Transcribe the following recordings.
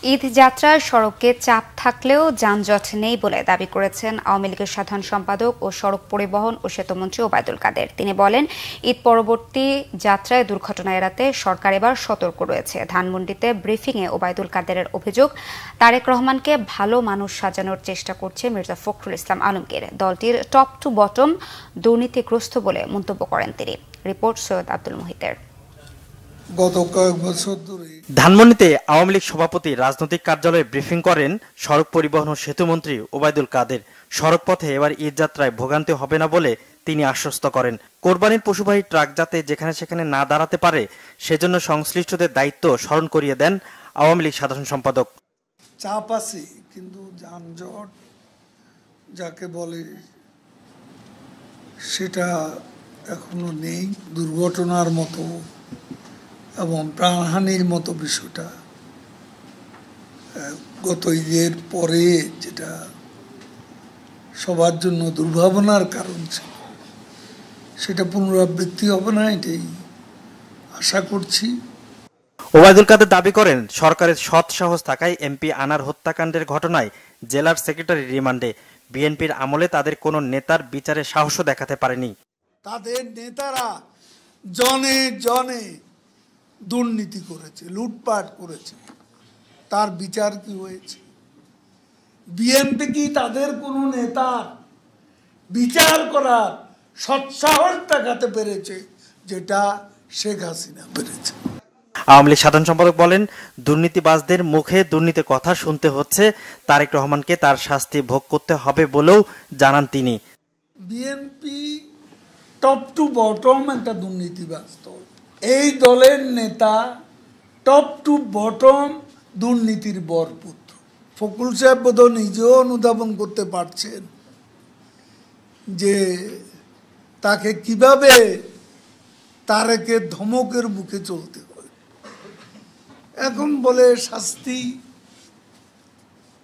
ঈদ যাত্রায় সড়কে চাপ থাকলেও যানজট নেই বলে দাবি করেছেন আওয়ামী লীগের সাধারণ সম্পাদক ও সড়ক পরিবহন ও সেতুমন্ত্রী ওবায়দুল কাদের। তিনি বলেন, ঈদ পরবর্তী যাত্রায় দুর্ঘটনা এড়াতে সরকার এবার সতর্ক রয়েছে। ধানমন্ডিতে ব্রিফিংয়ে ওবায়দুল কাদেরের অভিযোগ, তারেক রহমানকে ভালো মানুষ সাজানোর চেষ্টা করছে মির্জা ফখরুল ইসলাম আলমগীর। দলটির টপ টু বটম দুর্নীতিগ্রস্ত বলে মন্তব্য করেন তিনি। রিপোর্ট সৈয়দ আব্দুল মুহিতের। গত কয়েক বছর ধরে ধানমন্ডিতে আওয়ামী লীগ সভাপতি রাজনৈতিক কার্যালয়ে ব্রিফিং করেন সড়ক পরিবহন ও সেতুমন্ত্রী ওবায়দুল কাদের। সড়ক পথে এবার ঈদ যাত্রায় ভোগান্তি হবে না বলে তিনি আশ্বস্ত করেন। কোরবানির পশুবাহী ট্রাক যাতে যেখানে সেখানে না দাঁড়াতে পারে সেজন্য সংশ্লিষ্টদের দায়িত্ব স্মরণ করিয়ে দেন আওয়ামী লীগ সাধারণ সম্পাদক। চাপ আছে, কিন্তু যানজট যাকে বলে সেটা এখনো নেই। দুর্ঘটনার মতো এবং প্রাণহানির মতো বিষয়টা গত ঈদের পরে যেটা সবার জন্য দুর্ভাবনার কারণ ছিল, সেটা পুনরাবৃত্তি হবে না, এটাই আশা করছি। ওবায়দুল কাদের দাবি করেন, সরকারের সৎ সাহস থাকায় এমপি আনার হত্যাকাণ্ডের ঘটনায় জেলার সেক্রেটারি রিমান্ডে। বিএনপির আমলে তাদের কোনো নেতার বিচারে সাহসও দেখাতে পারেনি। তাদের নেতারা জনে জনে দুর্নীতি করেছে, লুটপাট করেছে, তার বিচার কি হয়েছে? বিএনপি কি তাদের কোনো নেতার বিচার করার সৎসাহস দেখাতে পেরেছে, যেটা শেখ হাসিনা পেরেছে? আওয়ামী লীগ সাধারণ সম্পাদক বলেন, দুর্নীতিবাজদের মুখে দুর্নীতির কথা শুনতে হচ্ছে। তারেক রহমানকে তার শাস্তি ভোগ করতে হবে বলেও জানান তিনি। বিএনপি টপ টু বটম একটা দুর্নীতিবাজ দল। এই দলের নেতা টপ টু বটম দুর্নীতির বরপুত্র। ফখরুল সাহেব বোধহয় নিজেও অনুধাবন করতে পারছেন যে তাকে কিভাবে তারেকের ধমকের মুখে চলতে হয়। এখন বলে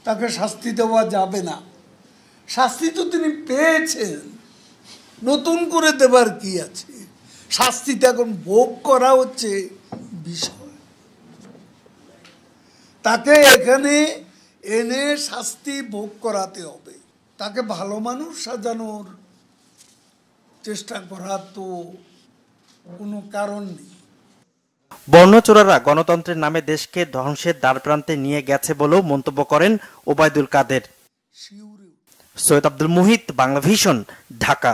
তাকে শাস্তি দেওয়া যাবে না। শাস্তি তো তিনি পেয়েছেন, নতুন করে দেবার কি আছে? শাস্তিটা এখন ভোগ করা হচ্ছে বিষয়। তাকে এখানে এনে শাস্তি ভোগ করাতে হবে। তাকে ভালো মানুষ সাজানোর চেষ্টা করার তো কোনো কারণ নেই। বর্ণচোরারা গণতন্ত্রের নামে দেশকে ধ্বংসের দ্বারপ্রান্তে নিয়ে গেছে বলেও মন্তব্য করেন ওবায়দুল কাদের। সৈয়দ আব্দুল মুহিত, বাংলা ভিশন, ঢাকা।